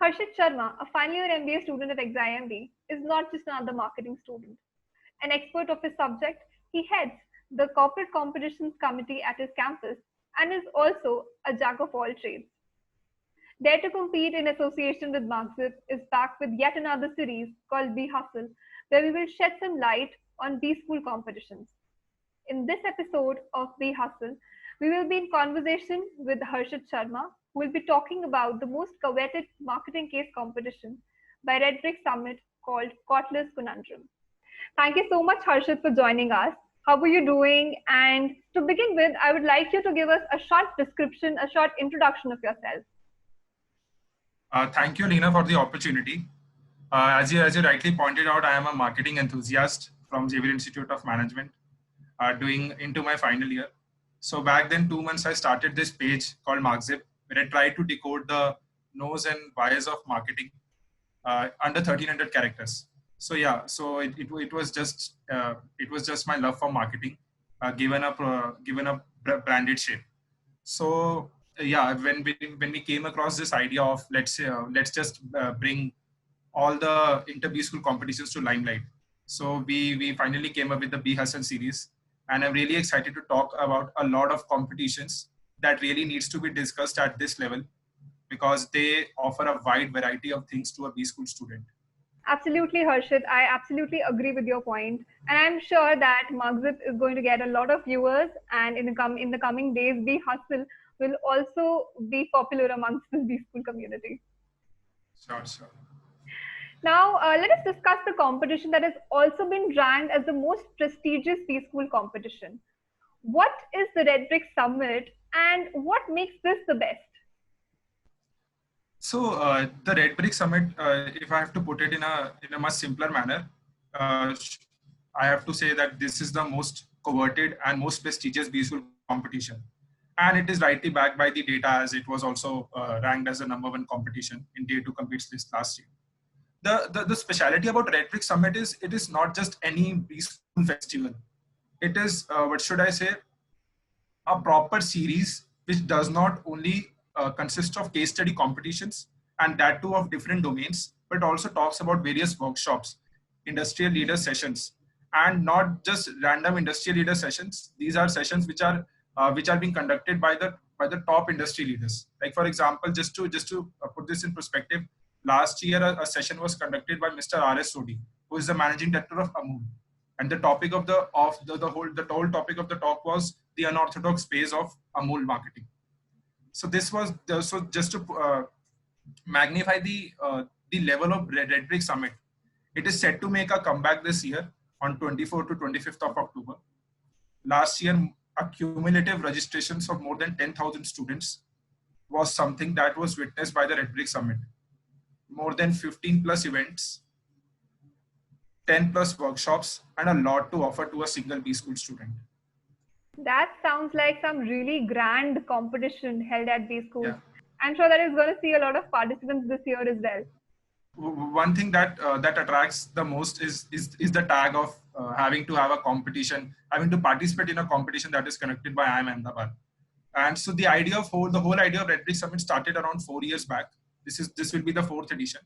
Harshit Sharma, a final year MBA student at XIMB, is not just another marketing student. An expert of his subject, he heads the corporate competitions committee at his campus and is also a jack of all trades. Dare to Compete in association with MarkZip is back with yet another series called Be Hustle, where we will shed some light on B school competitions. In this episode of Be Hustle, we will be in conversation with Harshit Sharma, who will be talking about the most coveted marketing case competition by Red Brick Summit called Kotler's Conundrum. Thank you so much, Harshit, for joining us. How are you doing? And to begin with, I would like you to give us a short description, a short introduction of yourself. Thank you, Lena, for the opportunity. As you rightly pointed out, I am a marketing enthusiast from Xavier Institute of Management, doing into my final year. So back then, 2 months, I started this page called MarkZip, where I tried to decode the no's and whys of marketing under 1300 characters. So yeah, so it was just my love for marketing, given a branded shape. So yeah, when we came across this idea of let's just bring all the inter-B school competitions to limelight. So we finally came up with the B Hustle series, and I'm really excited to talk about a lot of competitions that really needs to be discussed at this level because they offer a wide variety of things to a B school student. Absolutely, Harshit. I absolutely agree with your point. And I'm sure that MarkZip is going to get a lot of viewers, and in the coming days, Be Hustle will also be popular amongst the B school community. Sure. Now, let us discuss the competition that has also been ranked as the most prestigious B school competition. What is the Red Brick Summit, and what makes this the best? So the Red Brick Summit, if I have to put it in a much simpler manner, I have to say that this is the most coveted and most prestigious B school competition, and it is rightly backed by the data as it was also ranked as the #1 competition in Day 2 Competes list last year. The speciality about Red Brick Summit is it is not just any B school festival. It is what should I say, a proper series which does not only consist of case study competitions and that too of different domains, but also talks about various workshops, industrial leader sessions, and not just random industrial leader sessions. These are sessions which are being conducted by the top industry leaders. Like for example, just to put this in perspective, last year a session was conducted by Mr. R.S. Sodhi, who is the managing director of Amul, and the topic of the whole topic of the talk was the unorthodox phase of Amul marketing. So this was so just to magnify the level of Red Brick Summit. It is set to make a comeback this year on 24th to 25th of October. Last year, a cumulative registrations of more than 10,000 students was something that was witnessed by the Red Brick Summit. More than 15 plus events, 10 plus workshops, and a lot to offer to a single B school student. That sounds like some really grand competition held at B schools. Yeah. I'm sure that is going to see a lot of participants this year as well. One thing that attracts the most is the tag of having to have a competition, having to participate in a competition that is conducted by IIM Ahmedabad. And so the whole idea of Red Brick Summit started around 4 years back. This will be the 4th edition,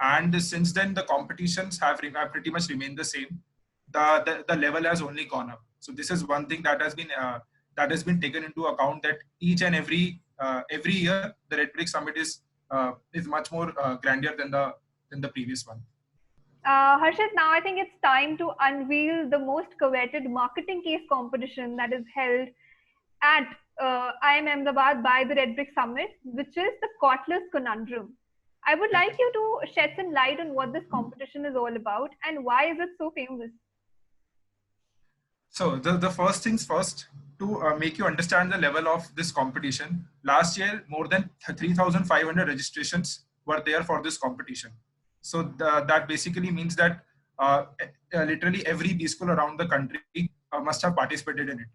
and since then the competitions have pretty much remained the same. The level has only gone up. So this is one thing that has been taken into account, that each and every year the Red Brick Summit is much more grandeur than the previous one. Harshit, now I think it's time to unveil the most coveted marketing case competition that is held at IIM Ahmedabad by the Red Brick Summit, which is the Kotlers Conundrum. I would like you to shed some light on what this competition is all about and why is it so famous. So the first things first, to make you understand the level of this competition. Last year, more than 3,500 registrations were there for this competition. So that basically means that literally every B school around the country must have participated in it.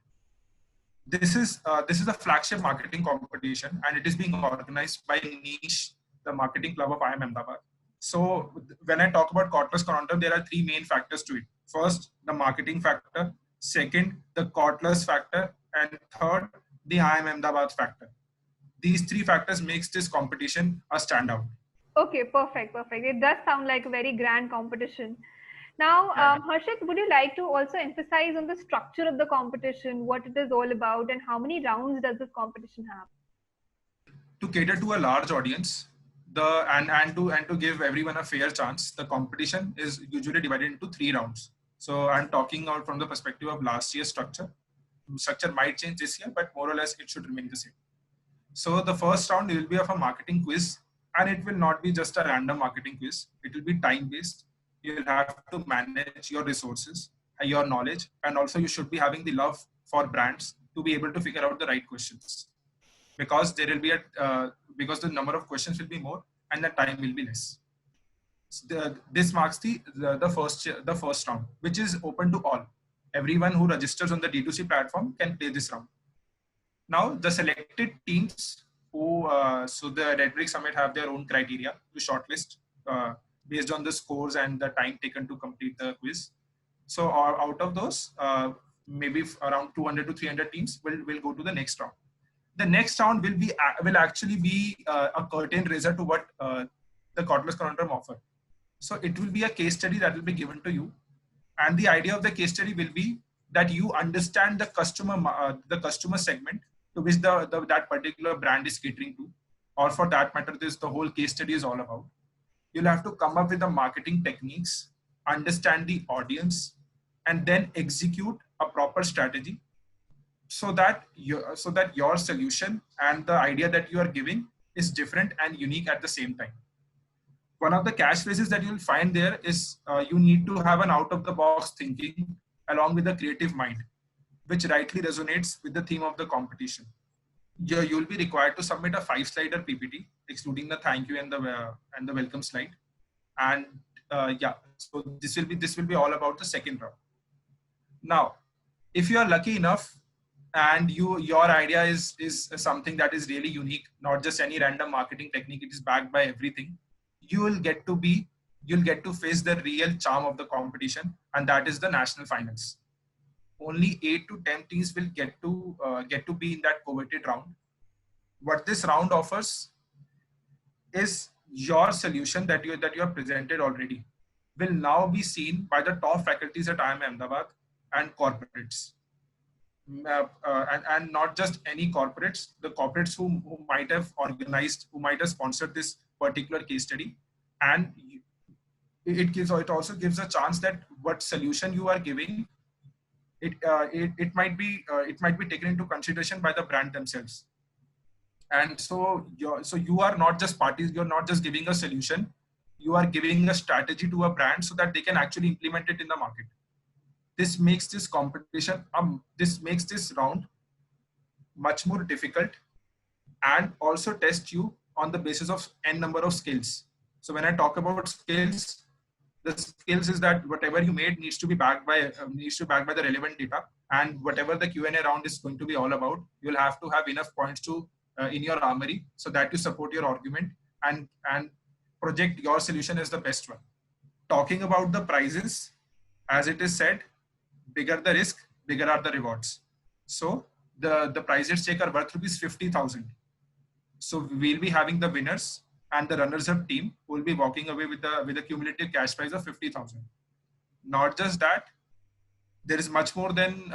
This is a flagship marketing competition, and it is being organized by Niche, the marketing club of IIM Ahmedabad. So when I talk about Kotlers Conundrum, there are 3 main factors to it. First, the marketing factor. Second, the Kotlers factor. And third, the IIM Ahmedabad factor. These 3 factors makes this competition a standout. Okay, perfect, perfect. It does sound like a very grand competition. Now, Yeah, yeah. Harshit, would you like to also emphasize on the structure of the competition, what it is all about, and how many rounds does this competition have? To cater to a large audience, the and to give everyone a fair chance, the competition is usually divided into 3 rounds. So I'm talking out from the perspective of last year's structure. Structure might change this year, but more or less it should remain the same. So the first round will be of a marketing quiz, and it will not be just a random marketing quiz. It will be time based. You'll have to manage your resources, your knowledge, and also you should be having the love for brands to be able to figure out the right questions, because there will be because the number of questions will be more and the time will be less. This marks the first round, which is open to all. Everyone who registers on the D2C platform can play this round. Now, the selected teams so the Red Brick Summit have their own criteria to shortlist based on the scores and the time taken to complete the quiz. So, out of those, maybe around 200 to 300 teams will go to the next round. The next round will actually be a curtain raiser to what the Kotlers Conundrum offer. So, it will be a case study that will be given to you, and the idea of the case study will be that you understand the customer segment to which that particular brand is catering to, or for that matter, this the whole case study is all about. You'll have to come up with the marketing techniques, understand the audience, and then execute a proper strategy so that your solution and the idea that you are giving is different and unique at the same time. One of the catchphrases that you'll find there is you need to have an out of the box thinking along with a creative mind, which rightly resonates with the theme of the competition. You'll be required to submit a 5 slider PPT, excluding the thank you and the welcome slide. And yeah, so this will be all about the second round. Now, if you are lucky enough and your idea is something that is really unique, not just any random marketing technique, it is backed by everything, you will get to be you'll get to face the real charm of the competition, and that is the national finals. Only 8 to 10 teams will get to be in that coveted round. What this round offers is your solution that you have presented already will now be seen by the top faculties at IIM Ahmedabad and corporates. And not just any corporates, the corporates who might have organized, who might have sponsored this particular case study. And it also gives a chance that what solution you are giving, it might be taken into consideration by the brand themselves. And so you are not just parties, you're not just giving a solution, you are giving a strategy to a brand so that they can actually implement it in the market. This makes this competition this makes this round much more difficult, and also test you on the basis of n number of skills. So when I talk about skills, the skills is that whatever you made needs to be backed by the relevant data, and whatever the Q&A round is going to be all about, you'll have to have enough points to in your armory so that you support your argument and project your solution as the best one. Talking about the prizes, as it is said, bigger the risk, bigger are the rewards. So the prizes take are worth rupees 50,000. So we'll be having the winners and the runners-up team who will be walking away with a cumulative cash prize of 50,000. Not just that, there is much more than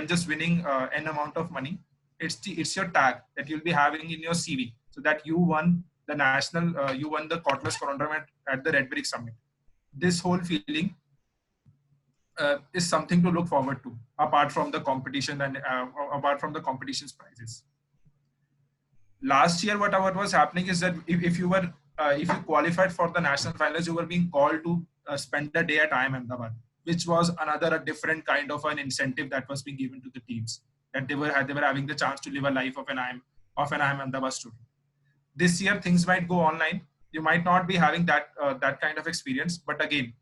just winning an amount of money. It's your tag that you'll be having in your CV, so that you won the Kotlers Conundrum at the Red Brick Summit. This whole feeling is something to look forward to, apart from the competition and apart from the competition's prizes. Last year, what was happening is that if you qualified for the national finals, you were being called to spend a day at IIM Ahmedabad, which was another a different kind of an incentive that was being given to the teams, that they were having the chance to live a life of an IIM Ahmedabad student. This year, things might go online. You might not be having that kind of experience, but again,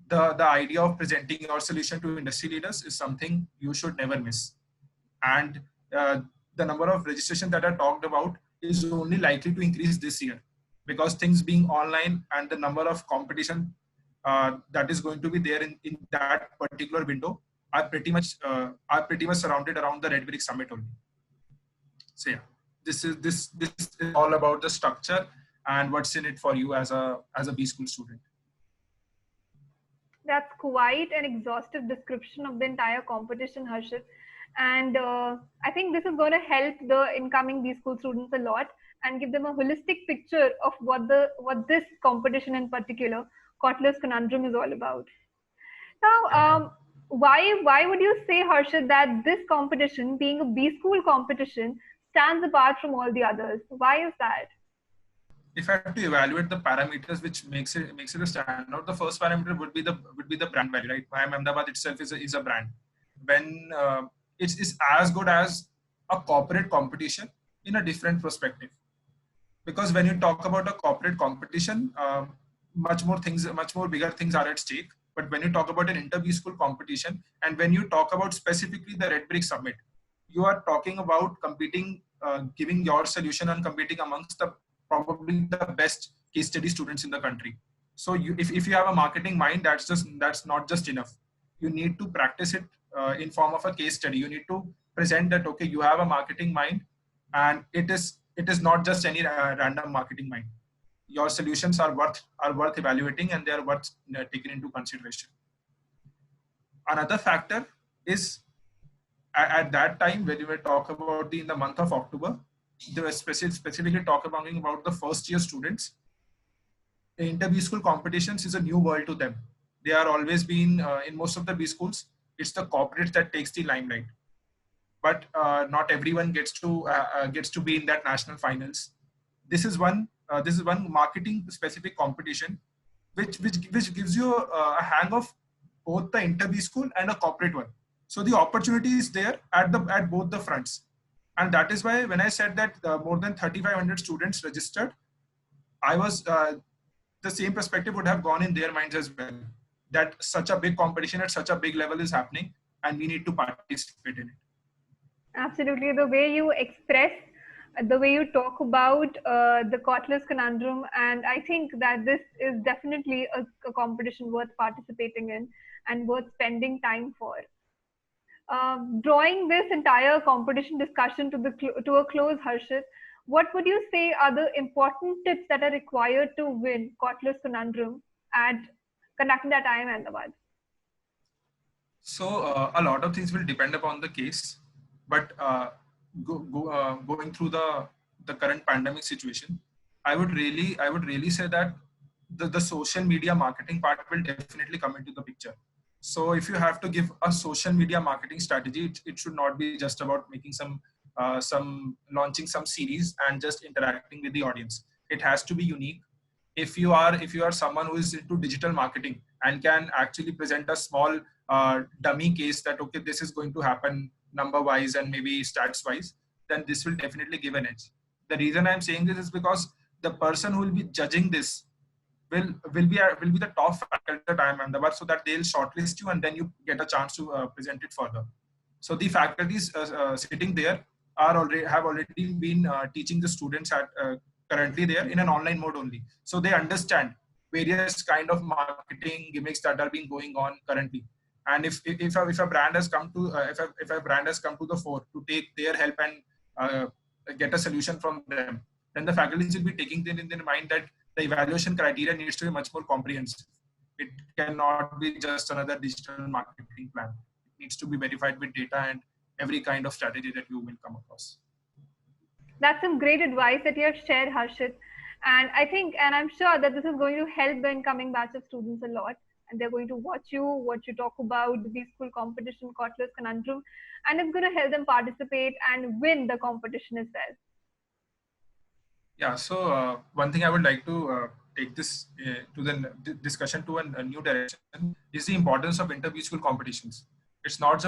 the idea of presenting your solution to industry leaders is something you should never miss. And the number of registration that I talked about is only likely to increase this year, because things being online and the number of competition that is going to be there in that particular window are pretty much surrounded around the Red Brick Summit only. So yeah, this is all about the structure and what's in it for you as a B school student. That's quite an exhaustive description of the entire competition, Harshit. And I think this is going to help the incoming B school students a lot and give them a holistic picture of what this competition in particular, Kotler's Conundrum, is all about. Now, Yeah. why would you say, Harshit, that this competition, being a B school competition, stands apart from all the others? Why is that? If I have to evaluate the parameters which makes it a standout, the first parameter would be the brand value, right? IIM Ahmedabad itself is a brand. When it's as good as a corporate competition in a different perspective. Because when you talk about a corporate competition, much more bigger things are at stake. But when you talk about an inter school competition, and when you talk about specifically the Red Brick Summit, you are talking about competing, giving your solution and competing amongst the probably the best case study students in the country. So if you have a marketing mind, that's not just enough. You need to practice it in form of a case study. You need to present that, okay, you have a marketing mind, and it is not just any random marketing mind. Your solutions are worth evaluating, and they are worth taken into consideration. Another factor is at that time when we were talk about in the month of October, they were specifically talk about the first year students. The inter B school competitions is a new world to them. They are always been in most of the B schools. It's the corporates that takes the limelight, but not everyone gets to be in that national finals. This is one marketing specific competition which gives you a hang of both the inter B school and a corporate one. So the opportunity is there at both the fronts, and that is why when I said that more than 3,500 students registered, I was the same perspective would have gone in their minds as well. That such a big competition at such a big level is happening, and we need to participate in it. Absolutely. The way you express, the way you talk about the Kotler's Conundrum, and I think that this is definitely a competition worth participating in and worth spending time for. Drawing this entire competition discussion to a close, Harshit, what would you say are the important tips that are required to win Kotler's Conundrum at conducting that IIM Ahmedabad? So a lot of things will depend upon the case, but going through the current pandemic situation, I would really say that the social media marketing part will definitely come into the picture. So if you have to give a social media marketing strategy, it should not be just about making some launching some series and just interacting with the audience. It has to be unique. If you are someone who is into digital marketing and can actually present a small dummy case that, okay, this is going to happen number wise and maybe stats wise, then this will definitely give an edge. The reason I'm saying this is because the person who will be judging this will be the top faculty at IIM Ahmedabad, so that they'll shortlist you and then you get a chance to present it further. So the faculties sitting there have already been teaching the students at currently there in an online mode only, so they understand various kind of marketing gimmicks that are being going on currently. And if a brand has come to if a brand has come to the fore to take their help and uh, get a solution from them, then the faculties will be taking them in their mind that the evaluation criteria needs to be much more comprehensive. It cannot be just another digital marketing plan. It needs to be verified with data and every kind of strategy that you will come across. That's some great advice that you have shared, Harshit. And I think, and I'm sure that this is going to help the incoming batch of students a lot. And they're going to watch you, what you talk about, the B-School competition, Kotler's Conundrum, and it's going to help them participate and win the competition as well. Yeah. So one thing I would like to take this to the discussion to a new direction is the importance of inter-school competitions. It's not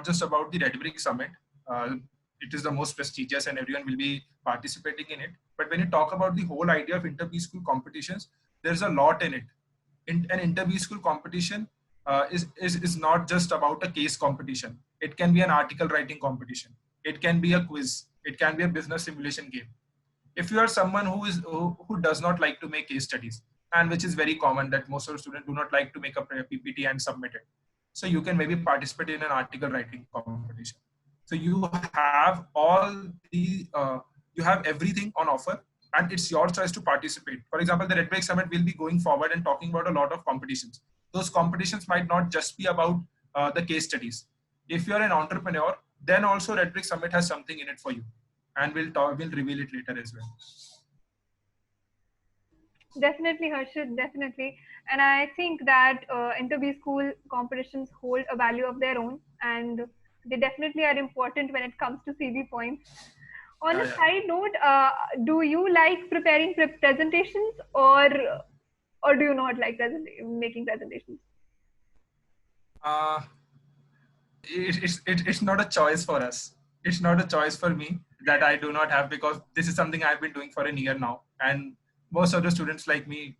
just about the Red Brick Summit. Uh, it is the most prestigious, and everyone will be participating in it. But when you talk about the whole idea of inter-school competitions, there's a lot in it. An inter-school competition is not just about a case competition. It can be an article writing competition. It can be a quiz. It can be a business simulation game. If you are someone who does not like to make case studies, and which is very common that most of the students do not like to make a PPT and submit it, so you can maybe participate in an article writing competition. So you have all the you have everything on offer and it's your choice to participate. For example, the Red Break Summit will be going forward and talking about a lot of competitions. Those competitions might not just be about the case studies. If you're an entrepreneur, then also Red Break Summit has something in it for you, and we'll reveal it later as well. Definitely, Harshit, definitely. And I think that inter-B school competitions hold a value of their own, and they definitely are important when it comes to CV points. On a Yeah. side note, do you like preparing presentations, or do you not like making presentations? Uh, it's not a choice for us. It's not a choice for me that I do not have, because this is something I've been doing for a year now. And most of the students like me,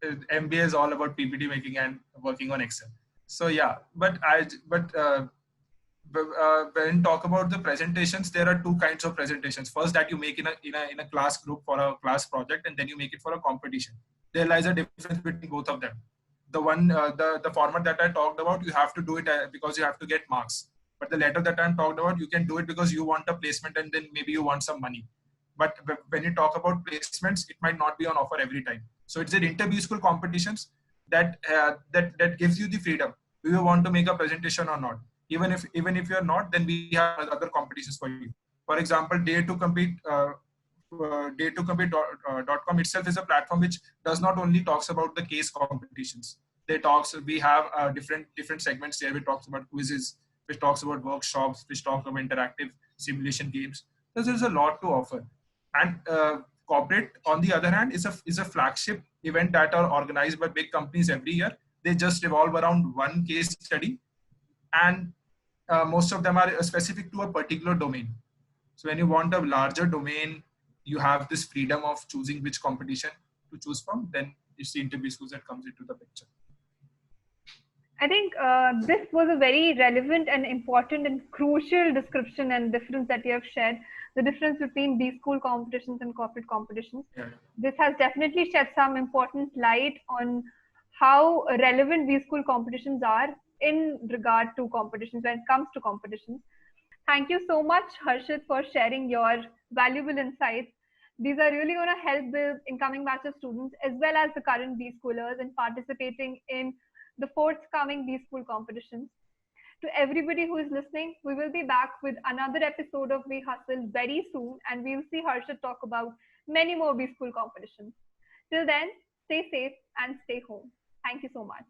MBA is all about PPT making and working on Excel. So yeah, when talk about the presentations, there are two kinds of presentations. First, that you make in a class group for a class project, and then you make it for a competition. There lies a difference between both of them. The format that I talked about, you have to do it because you have to get marks. But the letter that I'm talked about, you can do it because you want a placement, and then maybe you want some money. But when you talk about placements, it might not be on offer every time. So it's an inter school competitions that gives you the freedom. Do you want to make a presentation or not? Even if you're not, then we have other competitions for you. For example, Dare2Compete.com itself is a platform which does not only talks about the case competitions. We have different segments there. We talks about quizzes, which talks about workshops, which talk about interactive simulation games. So there's a lot to offer. And corporate, on the other hand, is a flagship event that are organized by big companies every year. They just revolve around one case study, and most of them are specific to a particular domain. So when you want a larger domain, you have this freedom of choosing which competition to choose from. Then it's the interview schools that comes into the picture. I think this was a very relevant and important and crucial description and difference that you have shared. The difference between B school competitions and corporate competitions. Yeah. This has definitely shed some important light on how relevant B school competitions are in regard to competitions when it comes to competitions. Thank you so much, Harshit, for sharing your valuable insights. These are really going to help the incoming batch of students as well as the current B schoolers in participating in the forthcoming B school competitions. To everybody who is listening, we will be back with another episode of We Hustle very soon, and we'll see Harshit talk about many more B school competitions. Till then, stay safe and stay home. Thank you so much.